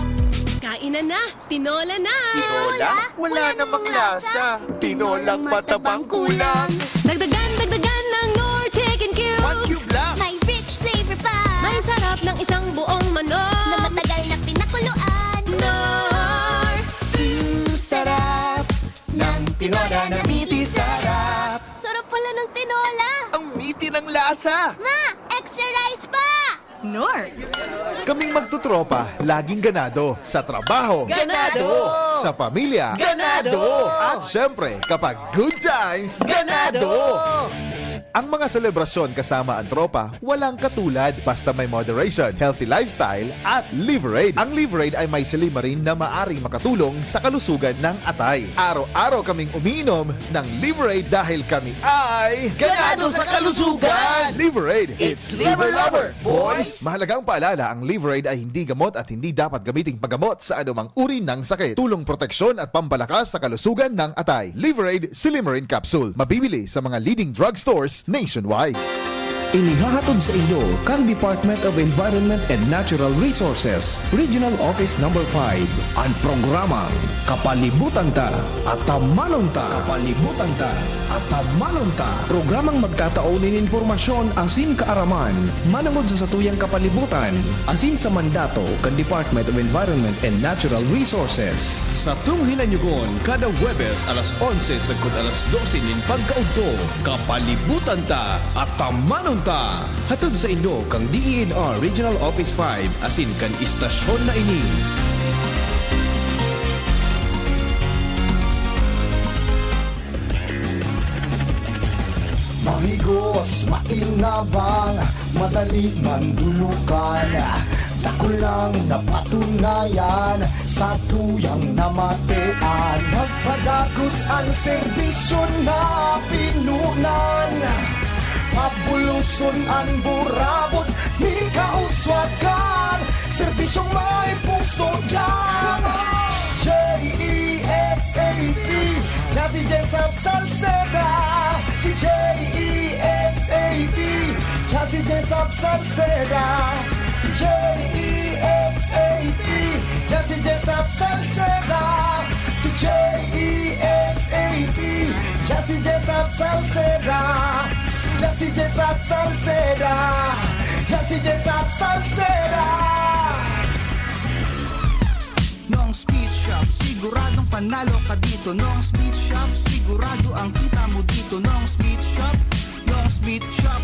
Speaker 9: Kainan na! Tinola na!
Speaker 10: Tinola? Wala namang lasa. Tinolang matabang kulang.
Speaker 9: Dagdagan ng Knorr Chicken Cubes!
Speaker 10: 1 cube lang.
Speaker 3: May rich flavor pa
Speaker 9: May sarap ng isang buong manok!
Speaker 3: na matagal na pinakuluan.
Speaker 9: Knorr!
Speaker 10: Sarap ng tinola na miti sarap.
Speaker 3: Sarap pala ng tinola.
Speaker 10: Ang miti ng lasa.
Speaker 3: Ma, extra rice pa!
Speaker 8: Nor!
Speaker 10: Kaming magtutropa, laging ganado. Sa trabaho,
Speaker 8: Ganado!
Speaker 10: sa pamilya,
Speaker 8: Ganado!
Speaker 10: at syempre, kapag good times, ganado! Ang mga selebrasyon kasama ang tropa, walang katulad basta may moderation, healthy lifestyle, at Liverade. Ang Liverade ay may silimarin na maaring makatulong sa kalusugan ng atay. Araw-araw kaming umiinom ng Liverade dahil kami ay ganado sa kalusugan! Liverade, it's Liver Lover, boys! Mahalagang paalala, ang Liverade ay hindi gamot at hindi dapat gamiting paggamot sa anumang uri ng sakit. Tulong proteksyon at pampalakas sa kalusugan ng atay. Liverade Silimarin Capsule. Mabibili sa mga leading drugstores nationwide.
Speaker 1: Inihahatod sa inyo kang Department of Environment and Natural Resources, Regional Office No. 5, ang programang Kapalibutan Ta at Tamanon Ta. Kapalibutan Ta at Tamanon Ta. Programang magtataon ng impormasyon asin kaaraman, manangod sa satuyang kapalibutan, asin sa mandato kan Department of Environment and Natural Resources. Sa tunghinanyugon, kada Huwebes alas 11 sagkod alas 12 nin pagkaudto, Kapalibutan Ta at Tamanon Ta. Hatod sa inyo kang DENR Regional Office 5 asin kan istasyon na ini.
Speaker 4: Mahigos, makinabang, madali mandulukan. Dako lang napatunayan sa tuyang namatean. Nagpadagos ang serbisyo na pinunan. Mabuluson ang burabot, ni kauswagan. Serbisyong may puso yan. J-E-S-A-P, Jazzy Jessup Salceda. Si J-E-S-A-P, Jazzy Jessup Salceda. Si J-E-S-A-P, Jazzy Jessup Salceda. Si J-E-S-A-P, Jazzy Jessup Salceda. Jazzy Jessup Salceda. Jazzy Jessup Salceda. Nong Speed Shop, siguradong panalo ka dito. Nong Speed Shop, sigurado ang kita mo dito. Nong Speed Shop, Nong Speed Shop.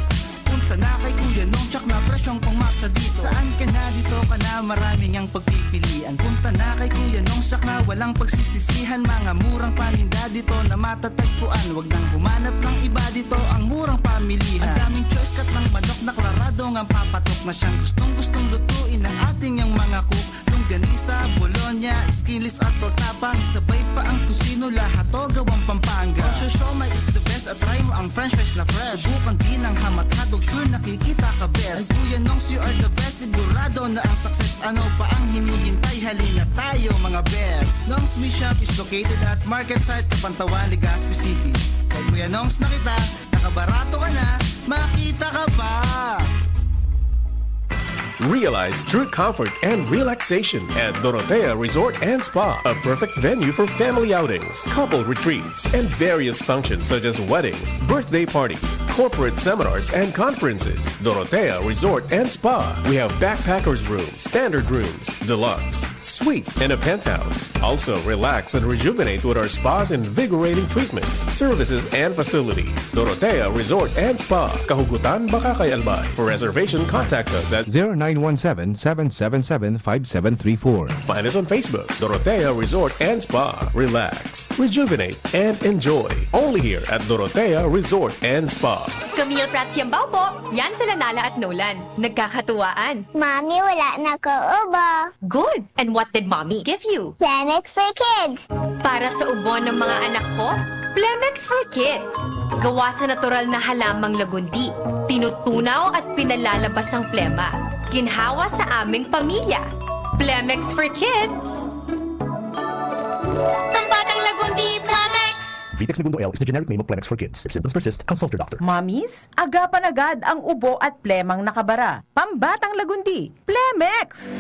Speaker 4: Punta na kay Kuya Nong, tsak na presyong pangmasa dito. Saan ka na, dito ka na, maraming ang pagpipilian. Punta na kay Kuya Nong, tsak na walang pagsisisihan. Mga murang paninda dito na matatagpuan. Huwag nang humanap ng iba dito, ang murang pamilihan. Ang daming choice cut ng manok na klarado ang papatok na siyang gustong lutuin ng ating yung mga cook. Longganisa, Bologna, Skilis at Tortapa. Sabay pa ang tusino, lahat o gawang Pampanga. Siomai is the best at try mo ang french fries na fresh. Subukan din ang hamat-hadog, sure nakikita ka best. Ang Kuya Nongs, you are the best, sigurado na ang success. Ano pa ang hinihintay, halina tayo mga best. Nongs Me Shop is located at Market Site, Kapantawan, Legazpi City. Kay Kuya Nongs na kita, nakabarato ka na, makita ka pa.
Speaker 1: Realize true comfort and relaxation at Dorotea Resort and Spa, a perfect venue for family outings, couple retreats, and various functions such as weddings, birthday parties, corporate seminars, and conferences. Dorotea Resort and Spa. We have backpackers rooms, standard rooms, deluxe, suite, and a penthouse. Also, relax and rejuvenate with our spas and invigorating treatments, services, and facilities. Dorotea Resort and Spa, Kahugutan, Bakakay, Albay. For reservation, contact us at
Speaker 11: 0917-777-5734.
Speaker 1: Find us on Facebook, Dorotea Resort and Spa. Relax, rejuvenate, and enjoy. Only here at Dorotea Resort and Spa.
Speaker 9: Camille Prats Yambao po. Yan sila Nala at Nolan. Nagkakatuwaan.
Speaker 3: Mami, wala na ko ubo.
Speaker 9: Good. And what did Mommy give you?
Speaker 3: Genex for kids.
Speaker 9: Para sa ubo ng mga anak ko, Plemex for Kids. Gawa sa natural na halamang lagundi. Tinutunaw at pinalalabas ang plema. Ginhawa sa aming pamilya. Plemex for Kids.
Speaker 3: Pambatang lagundi, Plemex.
Speaker 11: Vitex Segundo L is the generic name of Plemex for Kids. If symptoms persist, consult your doctor.
Speaker 8: Mamis, agapan agad ang ubo at plemang nakabara. Pambatang lagundi, Plemex!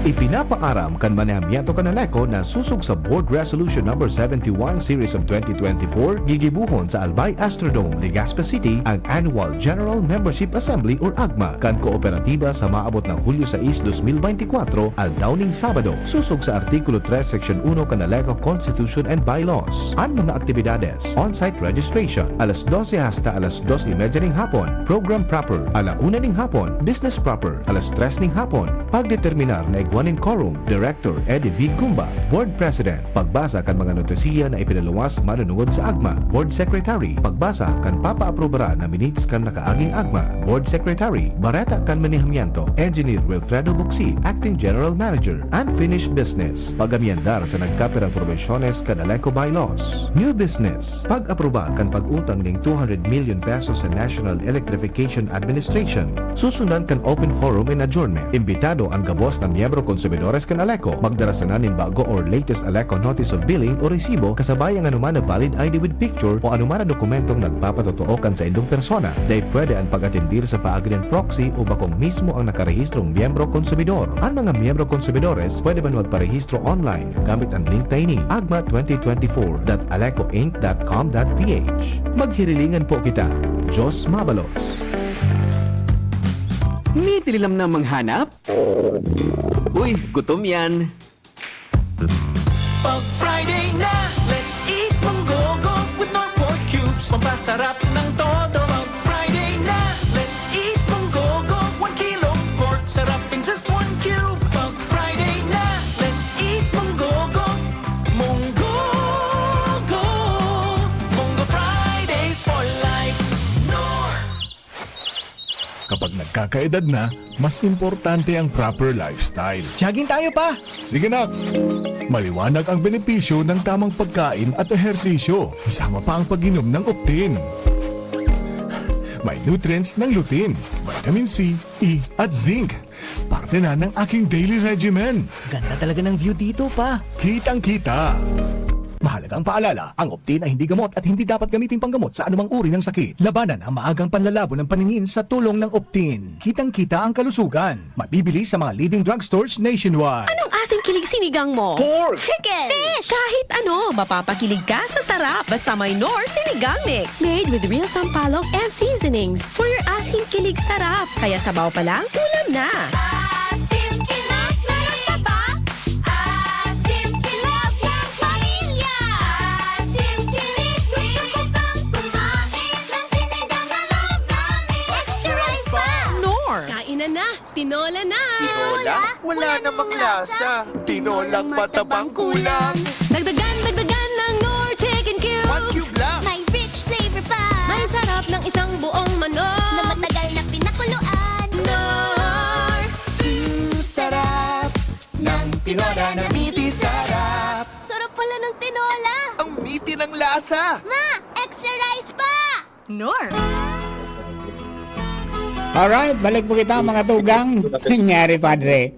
Speaker 1: Ipinapaaram kan manahamiento kanaleko na susog sa Board Resolution number 71 Series of 2024 gigibuhon sa Albay Astrodome, Legazpi City ang Annual General Membership Assembly or AGMA kan kooperatiba sa maabot ng Hulyo 6, 2024 aldawning Sabado susog sa Artikulo 3 Section 1 kanaleko Constitution and Bylaws. Ang mga aktibidades: on-site registration alas 12 hasta alas 2:30 ning hapon, program proper ala 1 ning hapon, business proper alas 3 ning hapon, pagdeterminar na igwanin quorum, Director Eddie V. Gumba, Board President, pagbasa kan mga notisiya na ipinaluwas manunungod sa AGMA, Board Secretary, pagbasa kan papaaprobara na minutes kan nakaaging AGMA, Board Secretary, bareta kan manihamiento, Engineer Wilfredo Buxi, Acting General Manager, Unfinished Business, pag-amyandar sa nagkapirang probensyones kanaleko bylaws, New Business, pag-aproba kan pag-utang ning 200 million pesos sa National Electrification Administration, susundan kan open forum and adjournment, imbitado ang gabos na miyembro konsumidores kan Aleco, magdarasanan ning bago or latest Aleco notice of billing o resibo kasabay ang anuman na valid ID with picture o anuman na dokumentong nagpapatotoo kan sa indong persona, dahil pwede ang pag-atindir sa paagi ng proxy o bakong mismo ang nakarehistrong miyembro konsumidor. Ang mga miyembro konsumidores pwede man magparehistro online gamit ang link na ini, agma2024.alecoinc.com.ph. Maghirilingan po kita. Diyos Mabalos.
Speaker 12: May tinilam na manghanap? Uy, gutom yan.
Speaker 13: Pag Friday na, let's eat monggogo with no pork cubes. Pampasarap ng todo. Pag Friday na, let's eat monggogo. 1 kilo pork, sarap in just 1 cube. Pag Friday na, let's eat monggogo. Monggogo. Mongo Fridays for life. Nor.
Speaker 14: Kapag nagkakaedad na, mas importante ang proper lifestyle.
Speaker 4: Jogging tayo pa!
Speaker 14: Sige nak! Maliwanag ang benepisyo ng tamang pagkain at ehersisyo. Isama pa ang pag-inom ng Optin. May nutrients ng lutein, vitamin C, E at zinc. Parte na ng aking daily regimen.
Speaker 4: Ganda talaga ng view dito pa.
Speaker 14: Kitang-kita! Mahalagang paalala, ang Optin ay hindi gamot at hindi dapat gamitin panggamot sa anumang uri ng sakit. Labanan ang maagang panlalabo ng paningin sa tulong ng Optin. Kitang-kita ang kalusugan. Mabibili sa mga leading drugstores nationwide.
Speaker 9: Anong asing kilig sinigang mo?
Speaker 14: Pork!
Speaker 9: Chicken! Fish! Kahit ano, mapapakilig ka sa sarap. Basta may Knorr Sinigang Mix. Made with real sampalok and seasonings for your asing kilig sarap. Kaya sabaw pa lang, ulam na.
Speaker 3: Asim Kilab, meron ka ba? Asim Kilab ng pamilya. Asim Kilab, gusto ko pang kumain ng sinigang na love namin. Extra rice pa!
Speaker 9: Knorr! Kainan na, tinola na.
Speaker 3: Tinola?
Speaker 10: Wala namang lasa. Tinolang matabang kulang.
Speaker 9: Dagdagan ng Knorr Chicken Cubes.
Speaker 10: 1 cube lang.
Speaker 3: May rich flavor pa.
Speaker 9: May sarap ng isang buong manok.
Speaker 3: Na matagal na pinakuluan.
Speaker 9: Knorr!
Speaker 10: Sarap ng tinola na miti sarap.
Speaker 3: Sarap pala ng tinola.
Speaker 10: Ang miti ng lasa.
Speaker 3: Ma, extra rice pa!
Speaker 9: Knorr!
Speaker 5: Alright, balik po kita mga tugang. Nangyari, Padre.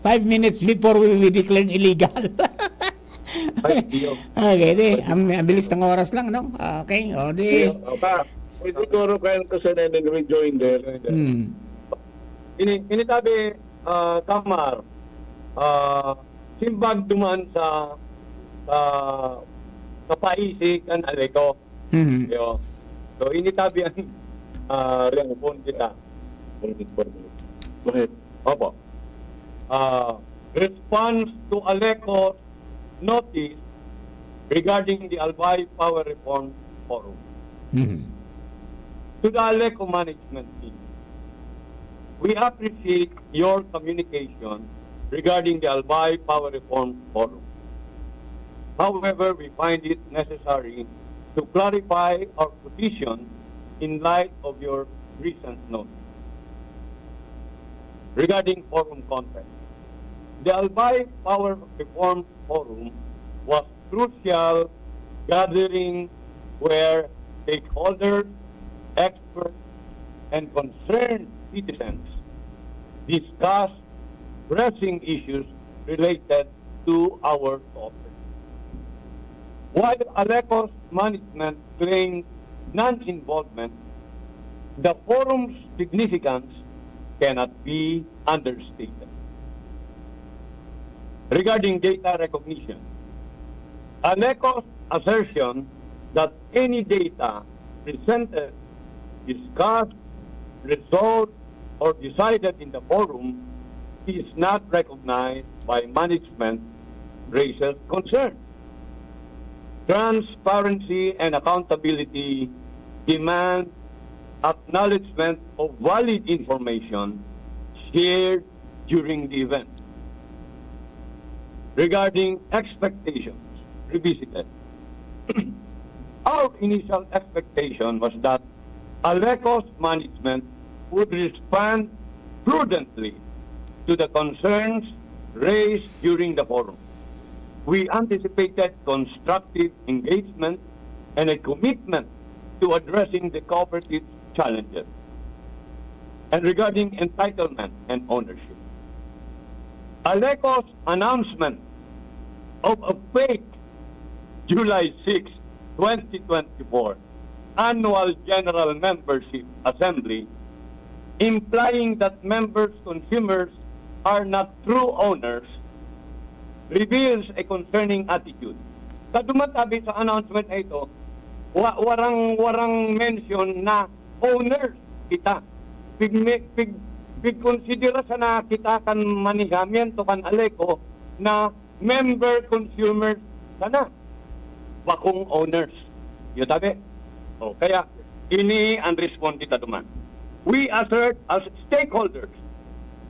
Speaker 5: 5 minutes before we declared illegal. Okay, di. Ang bilis ng oras lang, no? Okay, o di.
Speaker 6: Siguro kayo kasi na nag-rejoinder.
Speaker 7: Initabi, Kamar, simbag duman sa paisig ang Aleco. Yo. So, initabi ang reaksyon kita.
Speaker 6: Bakit?
Speaker 7: Opo. Response to Aleco's notice regarding the Albay Power Reform Forum. To the Aleco management team, we appreciate your communication regarding the Albay Power Reform Forum. However, we find it necessary to clarify our position in light of your recent notice. Regarding forum content, the Albay Power Reform Forum was crucial gathering where stakeholders, experts, and concerned citizens discuss pressing issues related to our topic. While Aleco's management claimed non-involvement, the forum's significance cannot be understated. Regarding data recognition, ALECO's assertion that any data presented, discussed, resolved, or decided in the forum is not recognized by management raises concern. Transparency and accountability demand acknowledgement of valid information shared during the event. Regarding expectations, revisited. Our initial expectation was that ALECO's management would respond prudently to the concerns raised during the forum. We anticipated constructive engagement and a commitment to addressing the cooperative challenges. And regarding entitlement and ownership, ALECO's announcement of a fake July 6, 2024 annual General Membership Assembly, implying that members, consumers, are not true owners, reveals a concerning attitude. Kadumatabi sa announcement na ito, warang mention na owners kita. Pig-considera sa na kita kan manihamiento kan ALECO na member consumers sana. Bakong owners. Yung tabi. O, kaya, ini ang responde ta duman. We assert as stakeholders,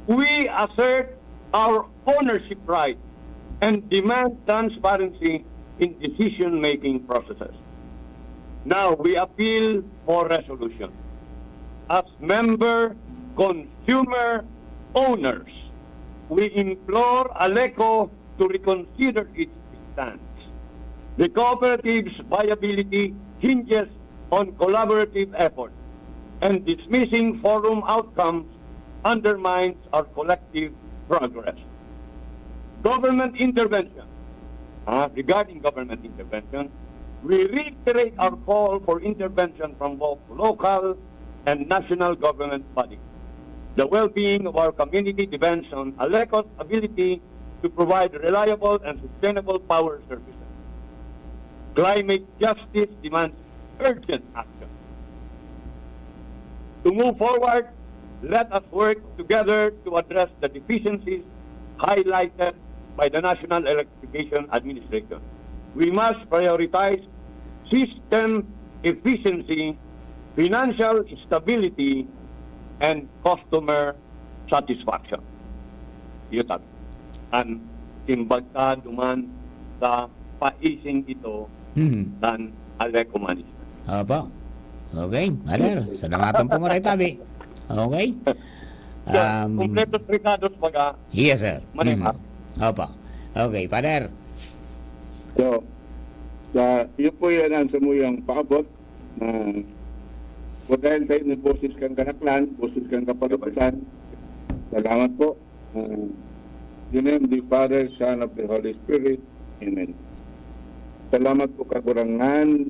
Speaker 7: we assert our ownership right and demand transparency in decision-making processes. Now, we appeal for resolution. As member consumer owners, we implore ALECO to reconsider its stance. The cooperative's viability hinges on collaborative effort, and dismissing forum outcomes undermines our collective progress. Government intervention. Regarding government intervention, we reiterate our call for intervention from both local and national government bodies. The well-being of our community depends on ALECO's ability to provide reliable and sustainable power services. Climate justice demands urgent action. To move forward, let us work together to address the deficiencies highlighted by the National Electrification Administration. We must prioritize system efficiency, financial stability, and customer satisfaction. Yun tabi. Ang timbagta duman sa paising ito dan ALECO management.
Speaker 5: Opo. Okay, Father. Salamatan po mo rin tabi. Okay.
Speaker 7: Kompletos Ricardo's pag
Speaker 5: Yes, sir.
Speaker 7: Manima.
Speaker 5: Opo. Okay, Father.
Speaker 6: So, yun po yan ang samuyang paabot na dahil tayo ng boses kang kanaklan, boses kang kapalipasan. Salamat po. In the name of the Father, Son, of the Holy Spirit. Amen. Salamat po kagurangan,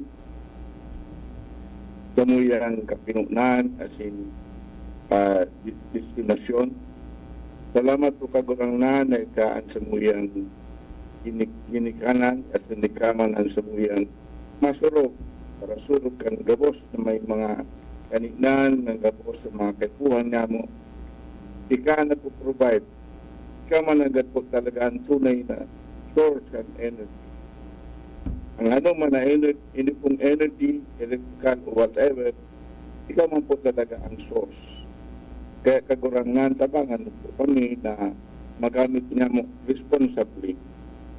Speaker 6: samuyang kapinunan, as in destinasyon. Salamat po kagurangan na ikaan samuyang ginikanan at sinikaman ang samuyang masurog para surog kang gabos na may mga kaniknan ng gabos sa mga kaipuhan niya mo. Ika na po provide. Ika managat po talaga ang tunay na source and energy. Ang ano man na hindi pong energy, electrical o whatever, ikaw man po talaga ang source. Kaya kagurangan tabangan po kami na magamit niya mo responsibly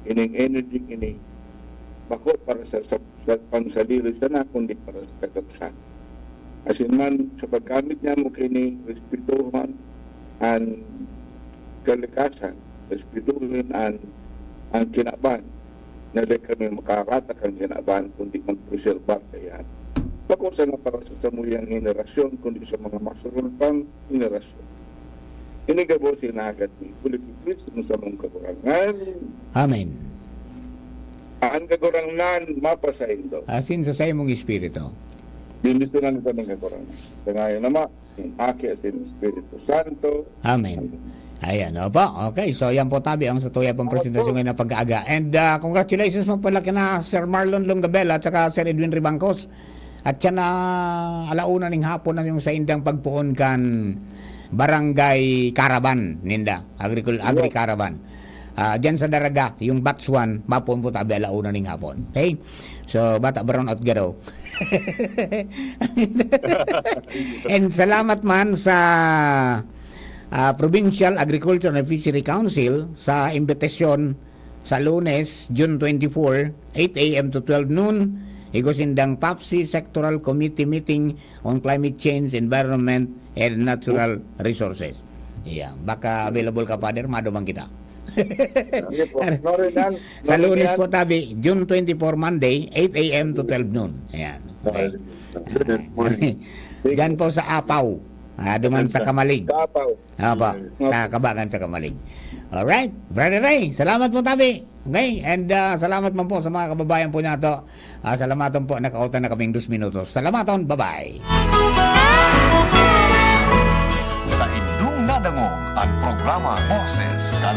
Speaker 6: ining energy ini bako para sa pansaliri sana kundi para sa kagabsan. Asin man sa paggamit niya mo kini respetuhan ang kalikasan, respetuhin ang kinaban na di kami makakatak ang kinaban kundi mag-preservar kaya. Bako sa nga para sa samuyang henerasyon kundi sa mga masurulpang henerasyon. Inigabo sinagat ni Kulikipis sa mong kagurangan.
Speaker 5: Amen.
Speaker 6: Ang kagurangan mapasayin daw.
Speaker 5: Asin sa sayo mong espiritu.
Speaker 6: Biniso na nito ng kagurangan. Sa ngayon naman, in Aki as in Espiritu Santo.
Speaker 5: Amen. Ayan, opo. Okay, so yan po tabi ang sa tuya pong presentasyon ngayon na pag-aaga. And congratulations mo pala kina Sir Marlon Longabella at saka Sir Edwin Ribangcos. At yan na alauna ning hapon na yung sa indang pagpuon kan Barangay Caravan, ninda. Agri Caravan. Diyan sa Daraga, yung batch 1, mapon po tabi alauna ning hapon. Okay? So, bata brown out garaw. And salamat man sa Provincial Agriculture and Fishery Council sa imbitasyon sa Lunes, June 24, 8 a.m. to 12 noon, igosindang PAPSI Sectoral Committee Meeting on Climate Change, Environment, and Natural Resources. Yeah, baka available ka, Father, madumang kita. Sa Lunes po tabi, June 24, Monday, 8 a.m. to 12 noon. Ayan. Okay. Diyan po sa Apaw. Duman sa Kamalig. Apa, sa Kabagan sa Kamalig. Alright, Brother Ray, salamat po tabi. Okay, and salamat man po sa mga kababayan po nato. Salamaton po, nakautan na kaming 2 minutos. Salamaton, bye-bye.
Speaker 2: Sa indung nadangog ang programa Boses kan